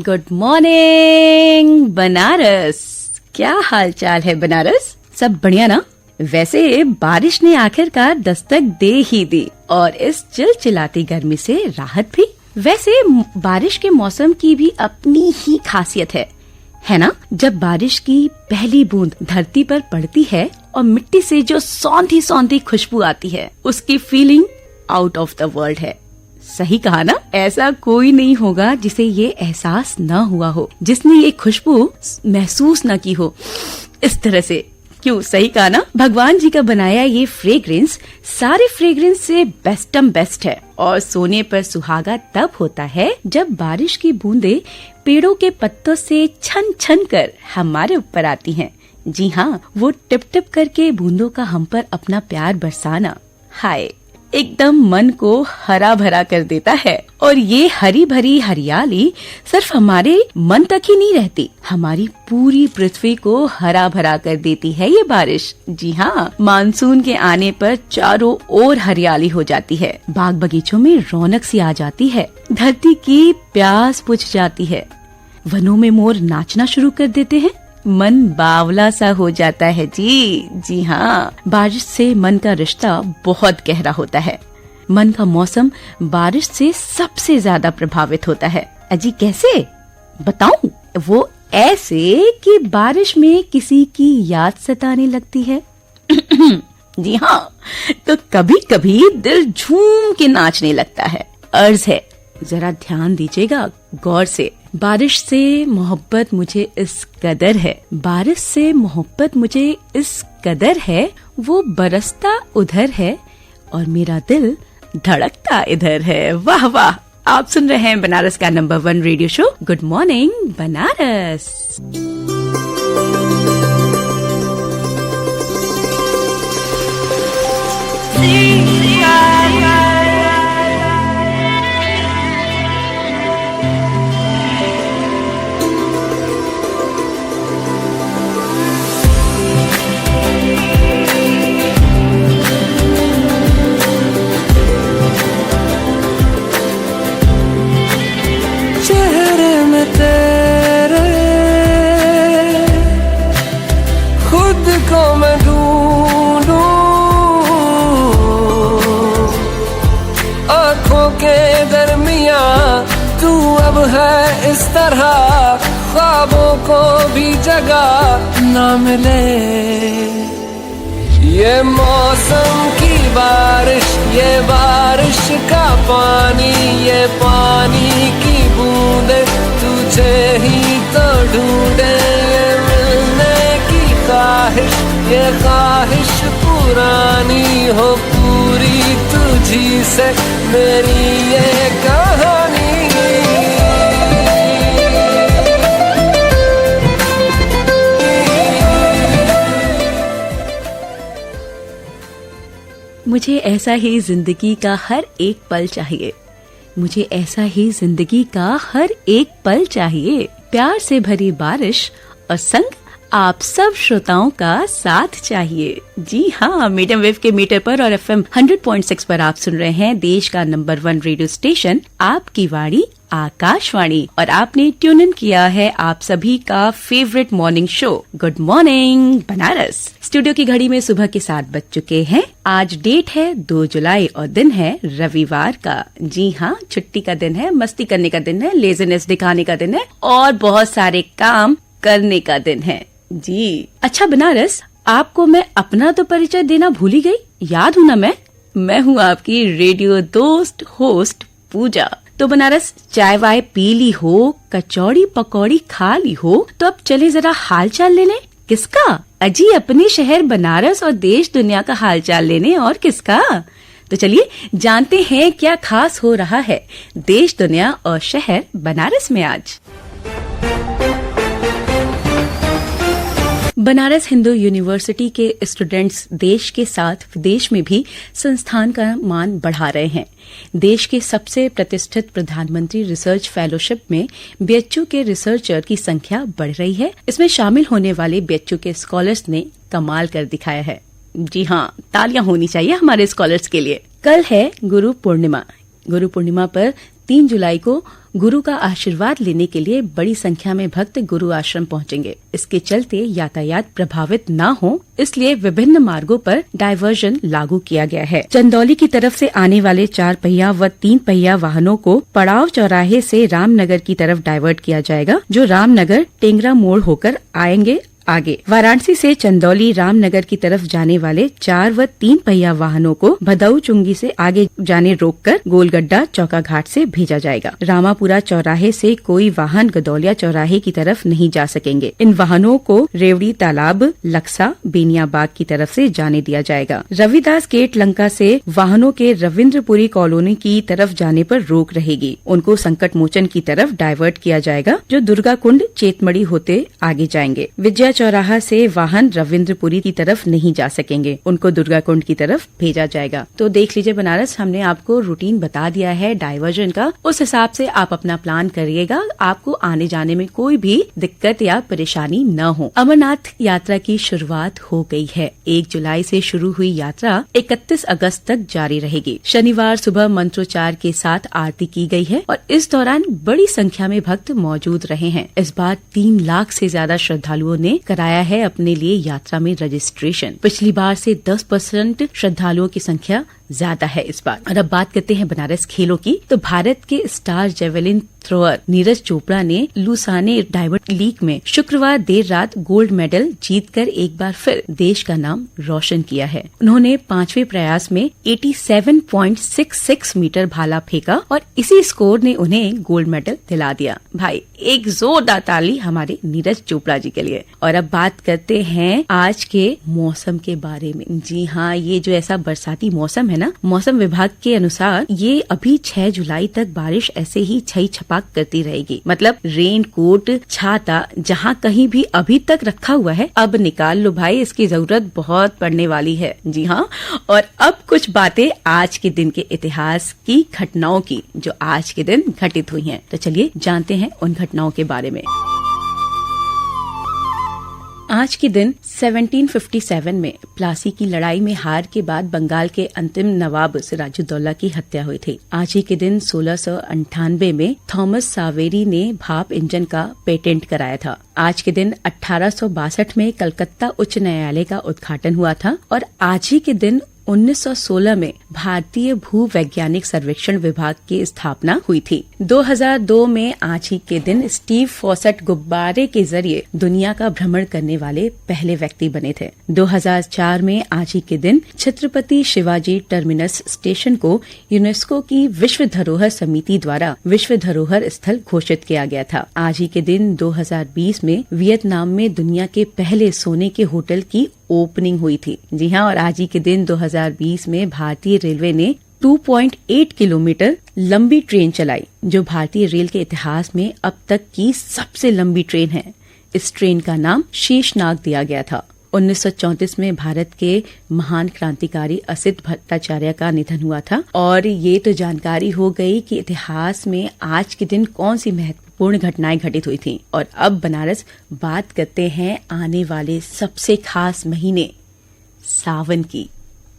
Good morning Banaras. क्या हाल चाल है बनारस? सब बढ़िया ना? वैसे बारिश ने आखिरकार दस्तक दे ही दी और इस चिलचिलाती गर्मी से राहत भी। वैसे बारिश के मौसम की भी अपनी ही खासियत है ना? जब बारिश की पहली बूंद धरती पर पड़ती है और मिट्टी से जो सौंधी सौंधी खुशबू आती है, उसकी feeling out of the world है। सही कहा ना? ऐसा कोई नहीं होगा जिसे ये एहसास न हुआ हो, जिसने ये खुशबू महसूस न की हो इस तरह से। क्यों? सही कहा ना? भगवान जी का बनाया ये फ्रेग्रेंस सारे फ्रेग्रेंस से बेस्ट है। और सोने पर सुहागा तब होता है जब बारिश की बूंदें पेड़ों के पत्तों से छन छन कर हमारे ऊपर आती हैं। जी हाँ, वो टिप टिप करके बूंदों का हम पर अपना प्यार बरसाना, हाय, एकदम मन को हरा भरा कर देता है। और ये हरी भरी हरियाली सिर्फ हमारे मन तक ही नहीं रहती, हमारी पूरी पृथ्वी को हरा भरा कर देती है ये बारिश। जी हाँ, मानसून के आने पर चारों ओर हरियाली हो जाती है, बाग बगीचों में रौनक सी आ जाती है, धरती की प्यास बुझ जाती है, वनों में मोर नाचना शुरू कर देते हैं, मन बावला सा हो जाता है। जी हाँ, बारिश से मन का रिश्ता बहुत गहरा होता है। मन का मौसम बारिश से सबसे ज्यादा प्रभावित होता है। अजी कैसे बताऊं? वो ऐसे कि बारिश में किसी की याद सताने लगती है। जी हाँ, तो कभी कभी दिल झूम के नाचने लगता है। अर्ज है, जरा ध्यान दीजिएगा गौर से। बारिश से मोहब्बत मुझे इस कदर है, बारिश से मोहब्बत मुझे इस कदर है, वो बरसता उधर है और मेरा दिल धड़कता इधर है। वाह वाह! आप सुन रहे हैं बनारस का number 1 radio show good morning Banaras. है इस तरह ख्वाबों को भी जगह न मिले। ये मौसम की बारिश, ये बारिश का पानी, ये पानी की बूंदे तुझे ही तो ढूंढे। ये मिलने की ख्वाहिश, ये ख्वाहिश पुरानी हो पूरी तुझी से मेरी ये कहानी। मुझे ऐसा ही जिंदगी का हर एक पल चाहिए, मुझे ऐसा ही जिंदगी का हर एक पल चाहिए। प्यार से भरी बारिश और संग आप सब श्रोताओं का साथ चाहिए। जी हाँ, मीडियम वेव के मीटर पर और FM 100.6 पर आप सुन रहे हैं देश का नंबर 1 रेडियो स्टेशन आपकी वाणी आकाशवाणी। और आपने ट्यून इन किया है आप सभी का favourite morning show good morning Banaras. Studio की घड़ी में सुबह के 7 बज चुके हैं। आज डेट है 2 जुलाई और दिन है रविवार का। जी हाँ, छुट्टी का दिन है, मस्ती करने का दिन है, लेजीनेस दिखाने का दिन है और बहुत सारे काम करने का दिन है। जी अच्छा बनारस, आपको मैं अपना तो परिचय देना भूल ही गई, याद हूँ ना? मैं हूँ आपकी रेडियो दोस्त होस्ट पूजा। तो बनारस, चाय वाय पी ली हो, कचौड़ी पकौड़ी खा ली हो, तो अब चले जरा हाल चाल ले लें। किसका? अजी अपने शहर बनारस और देश दुनिया का हाल चाल लेने, और किसका? तो चलिए जानते हैं क्या खास हो रहा है देश दुनिया और शहर बनारस में आज। बनारस हिंदू यूनिवर्सिटी के स्टूडेंट्स देश के साथ विदेश में भी संस्थान का मान बढ़ा रहे हैं। देश के सबसे प्रतिष्ठित प्रधानमंत्री रिसर्च फेलोशिप में बीएचयू के रिसर्चर की संख्या बढ़ रही है। इसमें शामिल होने वाले बीएचयू के स्कॉलर्स ने कमाल कर दिखाया है। जी हाँ, तालियां होनी चाहिए हमारे स्कॉलर्स के लिए। कल है गुरु पूर्णिमा। गुरु पूर्णिमा पर 3 जुलाई को गुरु का आशीर्वाद लेने के लिए बड़ी संख्या में भक्त गुरु आश्रम पहुंचेंगे। इसके चलते यातायात प्रभावित न हो, इसलिए विभिन्न मार्गों पर डायवर्जन लागू किया गया है। चंदौली की तरफ से आने वाले 4 पहिया व 3 पहिया वाहनों को पड़ाव चौराहे से रामनगर की तरफ डायवर्ट किया जाएगा, जो रामनगर टेंगरा मोड़ होकर आएंगे। आगे वाराणसी से चंदौली रामनगर की तरफ जाने वाले 4 व 3 पहिया वाहनों को भदऊ चुंगी से आगे जाने रोककर गोलगड्डा चौका घाट से भेजा जाएगा। रामापुरा चौराहे से कोई वाहन गदौलिया चौराहे की तरफ नहीं जा सकेंगे। इन वाहनों को रेवड़ी तालाब, लक्सा, बेनियाबाग की तरफ से जाने दिया जाएगा। रविदास गेट लंका से वाहनों के रविन्द्रपुरी कॉलोनी की तरफ जाने पर रोक रहेगी। उनको संकट मोचन की तरफ डायवर्ट किया जाएगा, जो दुर्गा कुंड चेतमड़ी होते आगे जाएंगे। विजया चौराहा से वाहन रविन्द्रपुरी की तरफ नहीं जा सकेंगे, उनको दुर्गा कुंड की तरफ भेजा जाएगा। तो देख लीजिए बनारस, हमने आपको रूटीन बता दिया है डाइवर्जन का, उस हिसाब से आप अपना प्लान करिएगा, आपको आने जाने में कोई भी दिक्कत या परेशानी न हो। अमरनाथ यात्रा की शुरुआत हो गई है। 1 जुलाई से शुरू हुई यात्रा 31 अगस्त तक जारी रहेगी। शनिवार सुबह मंत्रोच्चार के साथ आरती की गई है और इस दौरान बड़ी संख्या में भक्त मौजूद रहे हैं। इस बार 3 लाख से ज्यादा श्रद्धालुओं ने कराया है अपने लिए यात्रा में रजिस्ट्रेशन। पिछली बार से 10% श्रद्धालुओं की संख्या ज्यादा है इस बार। और अब बात करते हैं बनारस खेलों की। तो भारत के star javelin thrower Neeraj Chopra ने लुसाने डायमंड लीग में शुक्रवार देर रात गोल्ड मेडल जीतकर एक बार फिर देश का नाम रोशन किया है। उन्होंने 5वें प्रयास में 87.66 मीटर भाला फेंका और इसी स्कोर ने उन्हें गोल्ड मेडल दिला दिया। भाई एक जोरदार ताली हमारे नीरज चोपड़ा जी के लिए। और अब बात करते हैं आज के मौसम के बारे में। जी हाँ, ये जो ऐसा बरसाती मौसम है ना, मौसम विभाग के अनुसार ये अभी 6 जुलाई तक बारिश ऐसे ही छई छपाक करती रहेगी। मतलब रेन कोट, छाता जहाँ कहीं भी अभी तक रखा हुआ है, अब निकाल लो भाई, इसकी जरूरत बहुत पड़ने वाली है। जी हाँ, और अब कुछ बातें आज के दिन के इतिहास की घटनाओं की जो आज के दिन घटित हुई हैं। तो चलिए जानते हैं उन घटनाओं के बारे में। आज के दिन 1757 में प्लासी की लड़ाई में हार के बाद बंगाल के अंतिम नवाब सिराजुद्दौला की हत्या हुई थी। आज ही के दिन 1698 में थॉमस सावेरी ने भाप इंजन का पेटेंट कराया था। आज के दिन 1862 में कलकत्ता उच्च न्यायालय का उद्घाटन हुआ था और आज ही के दिन 1916 में भारतीय भूवैज्ञानिक सर्वेक्षण विभाग की स्थापना हुई थी। 2002 में आज ही के दिन स्टीव फॉसेट गुब्बारे के जरिए दुनिया का भ्रमण करने वाले पहले व्यक्ति बने थे। 2004 में आज ही के दिन छत्रपति शिवाजी टर्मिनस स्टेशन को यूनेस्को की विश्व धरोहर समिति द्वारा विश्व धरोहर स्थल घोषित किया गया था। आज ही के दिन 2020 में वियतनाम में दुनिया के पहले सोने के होटल की ओपनिंग हुई थी। जी हाँ, और आज ही के दिन 2020 में भारतीय रेलवे ने 2.8 किलोमीटर लंबी ट्रेन चलाई, जो भारतीय रेल के इतिहास में अब तक की सबसे लंबी ट्रेन है। इस ट्रेन का नाम शेषनाग दिया गया था। 1934 में भारत के महान क्रांतिकारी असित भट्टाचार्य का निधन हुआ था। और ये तो जानकारी हो गई कि इतिहास में आज के दिन कौन सी महत्वपूर्ण घटनाएं घटित हुई थी। और अब बनारस बात करते हैं आने वाले सबसे खास महीने सावन की।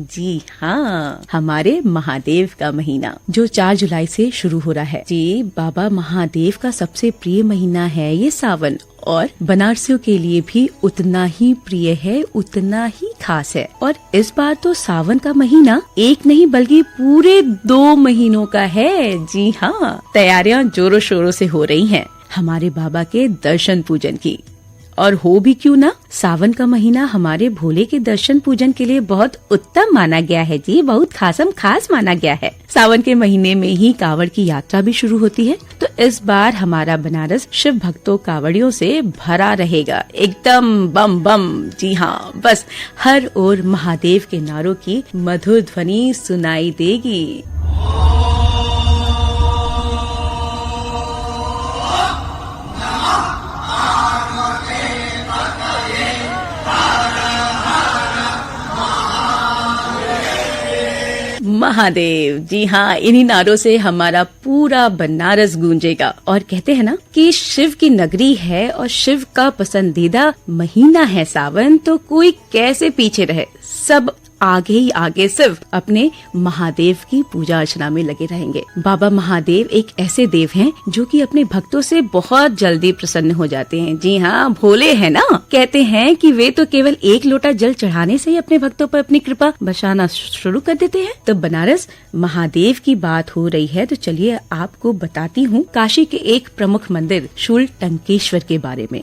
जी हाँ, हमारे महादेव का महीना जो 4 जुलाई से शुरू हो रहा है। जी, बाबा महादेव का सबसे प्रिय महीना है ये सावन और बनारसियों के लिए भी उतना ही प्रिय है, उतना ही खास है। और इस बार तो सावन का महीना एक नहीं बल्कि पूरे 2 महीनों का है। जी हाँ, तैयारियां जोरों शोरों से हो रही हैं हमारे बाबा के दर्शन पूजन की। और हो भी क्यों ना, सावन का महीना हमारे भोले के दर्शन पूजन के लिए बहुत उत्तम माना गया है। जी, बहुत खास माना गया है। सावन के महीने में ही कांवड़ की यात्रा भी शुरू होती है। तो इस बार हमारा बनारस शिव भक्तों कांवड़ियों से भरा रहेगा, एकदम बम बम। जी हाँ, बस हर ओर महादेव के नारों की मधुर ध्वनि सुनाई देगी। महादेव, जी हाँ, इन्हीं नारों से हमारा पूरा बनारस गूंजेगा। और कहते हैं ना कि शिव की नगरी है और शिव का पसंदीदा महीना है सावन, तो कोई कैसे पीछे रहे। सब आगे सिर्फ अपने महादेव की पूजा अर्चना में लगे रहेंगे। बाबा महादेव एक ऐसे देव हैं जो कि अपने भक्तों से बहुत जल्दी प्रसन्न हो जाते हैं। जी हाँ, भोले हैं ना। कहते हैं कि वे तो केवल एक लोटा जल चढ़ाने से ही अपने भक्तों पर अपनी कृपा बरसाना शुरू कर देते हैं। तो बनारस महादेव की बात हो रही है तो चलिए आपको बताती हूँ काशी के एक प्रमुख मंदिर शूल टंकेश्वर के बारे में।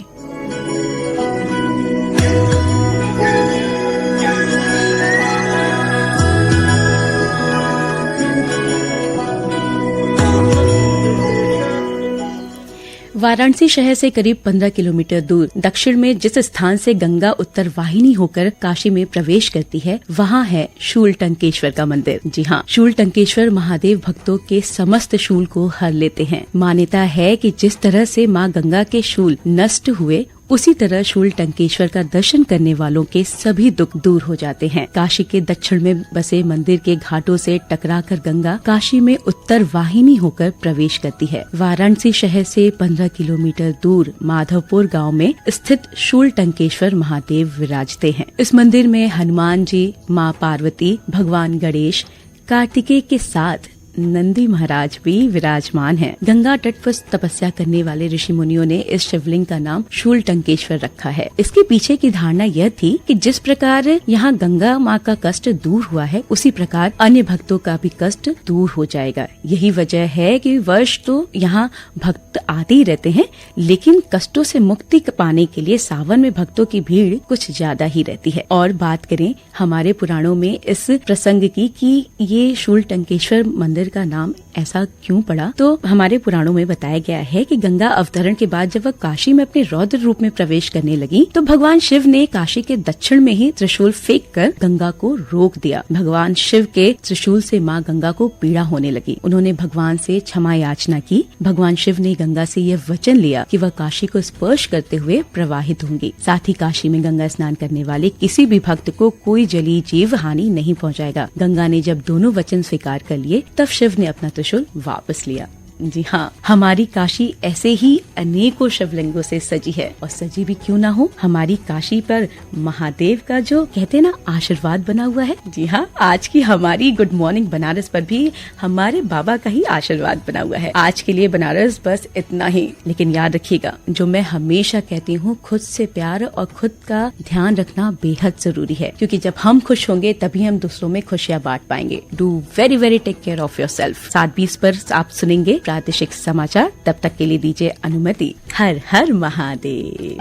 वाराणसी शहर से करीब 15 किलोमीटर दूर दक्षिण में जिस स्थान से गंगा उत्तर वाहिनी होकर काशी में प्रवेश करती है, वहाँ है शूल टंकेश्वर का मंदिर। जी हाँ, शूल टंकेश्वर महादेव भक्तों के समस्त शूल को हर लेते हैं। मान्यता है कि जिस तरह से माँ गंगा के शूल नष्ट हुए, उसी तरह शूल टंकेश्वर का दर्शन करने वालों के सभी दुख दूर हो जाते हैं। काशी के दक्षिण में बसे मंदिर के घाटों से टकराकर गंगा काशी में उत्तर वाहिनी होकर प्रवेश करती है। वाराणसी शहर से 15 किलोमीटर दूर माधवपुर गांव में स्थित शूल टंकेश्वर महादेव विराजते हैं। इस मंदिर में हनुमान जी, माँ पार्वती, भगवान गणेश, कार्तिकेय के साथ नंदी महाराज भी विराजमान हैं। गंगा तट पर तपस्या करने वाले ऋषि मुनियों ने इस शिवलिंग का नाम शूल टंकेश्वर रखा है। इसके पीछे की धारणा यह थी कि जिस प्रकार यहाँ गंगा माँ का कष्ट दूर हुआ है, उसी प्रकार अन्य भक्तों का भी कष्ट दूर हो जाएगा। यही वजह है कि वर्ष तो यहाँ भक्त आते ही रहते हैं, लेकिन कष्टों से मुक्ति पाने के लिए सावन में भक्तों की भीड़ कुछ ज्यादा ही रहती है। और बात करें हमारे पुराणों में इस प्रसंग की कि ये शूल टंकेश्वर मंदिर का नाम ऐसा क्यों पड़ा, तो हमारे पुराणों में बताया गया है कि गंगा अवतरण के बाद जब वह काशी में अपने रौद्र रूप में प्रवेश करने लगी, तो भगवान शिव ने काशी के दक्षिण में ही त्रिशूल फेंक कर गंगा को रोक दिया। भगवान शिव के त्रिशूल से माँ गंगा को पीड़ा होने लगी। उन्होंने भगवान से क्षमा याचना की। भगवान शिव ने गंगा से यह वचन लिया कि वह काशी को स्पर्श करते हुए प्रवाहित होंगी। साथ ही काशी में गंगा स्नान करने वाले किसी भी भक्त को कोई जलीय जीव हानि नहीं पहुँचाएगा। गंगा ने जब दोनों वचन स्वीकार कर लिए, तब शिव ने अपना त्रिशूल वापस लिया। जी हाँ, हमारी काशी ऐसे ही अनेकों शिवलिंगों से सजी है, और सजी भी क्यों ना हो, हमारी काशी पर महादेव का जो कहते ना आशीर्वाद बना हुआ है। जी हाँ, आज की हमारी गुड मॉर्निंग बनारस पर भी हमारे बाबा का ही आशीर्वाद बना हुआ है। आज के लिए बनारस बस इतना ही, लेकिन याद रखिएगा जो मैं हमेशा कहती हूँ, खुद से प्यार और खुद का ध्यान रखना बेहद जरूरी है, क्योंकि जब हम खुश होंगे तभी हम दूसरों में खुशियाँ बांट पाएंगे। Do very very take care of yourself. 7:20 पर आप सुनेंगे प्रादेशिक समाचार। तब तक के लिए दीजिए अनुमति। हर हर महादेव।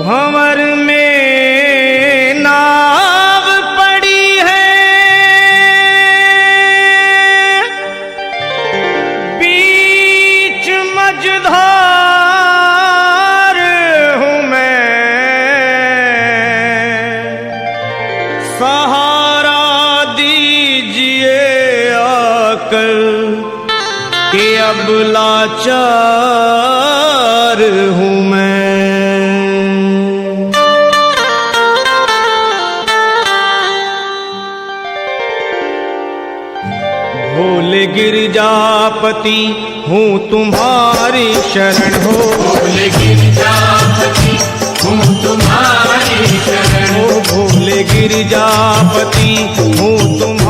भंवर में नाव पड़ी है, बीच मझधार हूँ मैं, सहारा दीजिए आकर कि अब लाचार हूँ मैं। भोले गिरजापति हूँ तुम्हारी शरण हो, भोले गिरजापति हूँ तुम्हारी शरण हो, भोले गिरजापति हूँ तुम